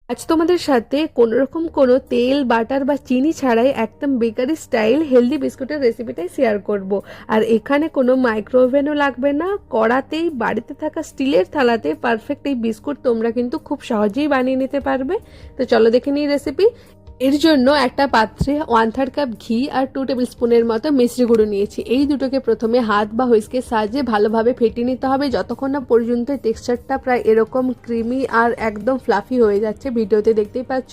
আজ তোমাদের সাথে কোনোরকম কোনো তেল বাটার বা চিনি ছাড়াই একদম বেকারি স্টাইল হেলদি বিস্কুটের রেসিপিটাই শেয়ার করব। আর এখানে কোনো মাইক্রোওভেনও লাগবে না, কড়াতেই বাড়িতে থাকা স্টিলের থালাতে পারফেক্ট এই বিস্কুট তোমরা কিন্তু খুব সহজেই বানিয়ে নিতে পারবে। তো চলো দেখে নিই রেসিপি। এর জন্য একটা পাত্রে 1/3 কাপ ঘি আর 2 টেবিল স্পুনের মতো মিশ্রি গুঁড়ো নিয়েছি। এই দুটোকে প্রথমে হাত বা হুইস্কের সাহায্যে ভালোভাবে ফেটিয়ে নিতে হবে, যতক্ষণ না পর্যন্ত টেক্সচারটা প্রায় এরকম ক্রিমি আর একদম ফ্লাফি হয়ে যাচ্ছে। ভিডিওতে দেখতেই পাচ্ছ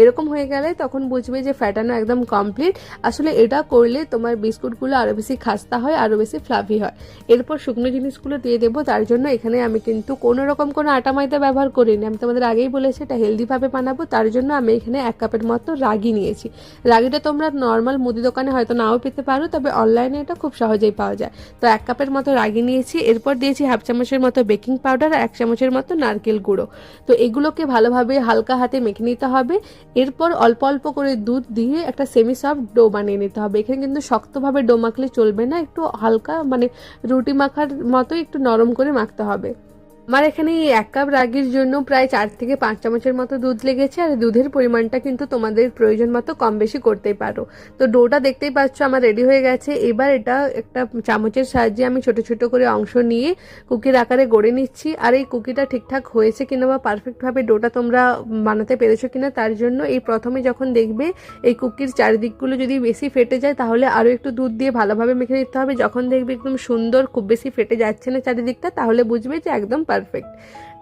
এরকম হয়ে গেলে তখন বুঝবে যে ফেটানো একদম কমপ্লিট। আসলে এটা করলে তোমার বিস্কুটগুলো আরও বেশি খাস্তা হয়, আরও বেশি ফ্লাফি হয়। এরপর শুকনো জিনিসগুলো দিয়ে দেবো। তার জন্য এখানে আমি কিন্তু কোনো রকম কোনো আটা ময়দা ব্যবহার করিনি, আমি তোমাদের আগেই বলেছি এটা হেলদিভাবে বানাবো। তার জন্য আমি এখানে 1 কাপের মতো রাগি নিয়েছি। রাগিটা তোমরা নর্মাল মুদি দোকানে হয়তো নাও পেতে পারো, তবে অনলাইনে এটা খুব সহজেই পাওয়া যায়। তো 1 কাপের মতো রাগি নিয়েছি। এরপর দিয়েছি 1/2 চামচের মতো বেকিং পাউডার আর 1 চামচের মতো নারকেল গুঁড়ো। তো এগুলোকে ভালোভাবে হালকা হাতে মেখে নিতে হবে। এরপর অল্প অল্প করে দুধ দিয়ে একটা সেমি সফট ডো বানিয়ে নিতে হবে। এখানে কিন্তু শক্তভাবে ডো মাখলে চলবে না, একটু হালকা মানে রুটি মাখার মতো একটু নরম করে মাখতে হবে। আমার এখানে এই 1 কাপ রাগির জন্য প্রায় 4 থেকে 5 চামচের মতো দুধ লেগেছে। আর দুধের পরিমাণটা কিন্তু তোমাদের প্রয়োজন মতো কম বেশি করতেই পারো। তো ডোটা দেখতেই পাচ্ছ আমার রেডি হয়ে গেছে। এবার এটা একটা চামচের সাহায্যে আমি ছোট ছোট করে অংশ নিয়ে কুকির আকারে গড়ে নিচ্ছি। আর এই কুকিটা ঠিকঠাক হয়েছে কিনা বা পারফেক্টভাবে ডোটা তোমরা বানাতে পেরেছো কিনা, তার জন্য এই প্রথমে যখন দেখবে এই কুকির চারিদিকগুলো যদি বেশি ফেটে যায় তাহলে আরও একটু দুধ দিয়ে ভালোভাবে মেখে নিতে হবে। যখন দেখবে একদম সুন্দর খুব বেশি ফেটে যাচ্ছে না চারিদিকটা, তাহলে বুঝবে যে একদম পারফেক্ট।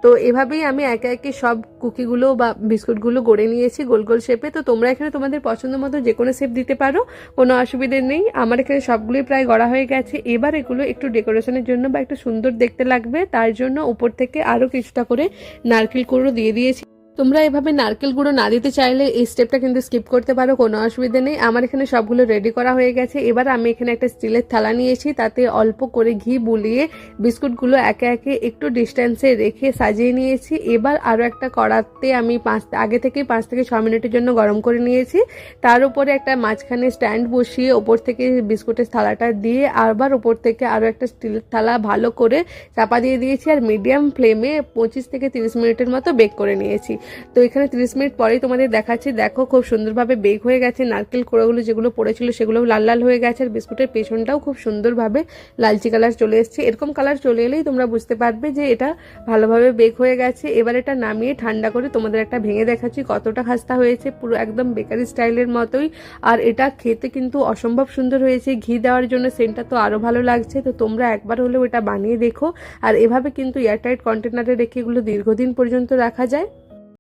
তো এভাবেই আমি একে একে সব কুকিগুলো বা বিস্কুটগুলো গড়ে নিয়েছি গোল গোল শেপে। তো তোমরা এখানে তোমাদের পছন্দ মতো যে কোনো শেপ দিতে পারো, কোনো অসুবিধে নেই। আমার এখানে সবগুলোই প্রায় গড়া হয়ে গেছে। এবার এগুলো একটু ডেকোরেশনের জন্য বা একটু সুন্দর দেখতে লাগবে, তার জন্য উপর থেকে আরও কিছুটা করে নারকেল কুঁড়ো দিয়ে দিয়েছি। তোমরা এভাবে নারকেল গুঁড়ো না দিতে চাইলে এই স্টেপটা কিন্তু স্কিপ করতে পারো, কোনো অসুবিধা নেই। আমার এখানে সবগুলো রেডি করা হয়ে গেছে। এবার আমি এখানে একটা স্টিলের থালা নিয়েছি, তাতে অল্প করে ঘি বুলিয়ে বিস্কুটগুলো একে একে একটু ডিস্টেন্সে রেখে সাজিয়ে নিয়েছি। এবার আরও একটা কড়াতে আমি আগে থেকে 5 থেকে 6 মিনিটের জন্য গরম করে নিয়েছি। তার উপরে একটা মাঝখানে স্ট্যান্ড বসিয়ে ওপর থেকে বিস্কুটের থালাটা দিয়ে আবার ওপর থেকে আরও একটা স্টিলের থালা ভালো করে চাপা দিয়ে দিয়েছি। আর মিডিয়াম ফ্লেমে 25 থেকে 30 মিনিটের মতো বেক করে নিয়েছি। তো এখানে 30 মিনিট পরেই তোমাদের দেখাচ্ছি। দেখো খুব সুন্দরভাবে বেক হয়ে গেছে। নারকেল কোড়াগুলো যেগুলো পড়েছিল সেগুলো লাল লাল হয়ে গেছে। আর বিস্কুটের পেছনটাও খুব সুন্দরভাবে লালচি কালার চলে এসেছে। এরকম কালার চলে এলেই তোমরা বুঝতে পারবে যে এটা ভালোভাবে বেক হয়ে গেছে। এবার এটা নামিয়ে ঠান্ডা করে তোমাদের একটা ভেঙে দেখাচ্ছি কতটা খাস্তা হয়েছে, পুরো একদম বেকারি স্টাইলের মতোই। আর এটা খেতে কিন্তু অসম্ভব সুন্দর হয়েছে। ঘি দেওয়ার জন্য সেন্টটা তো আরও ভালো লাগছে। তো তোমরা একবার হলেও এটা বানিয়ে দেখো। আর এভাবে কিন্তু এয়ারটাইট কন্টেনারে রেখে এগুলো দীর্ঘদিন পর্যন্ত রাখা যায়।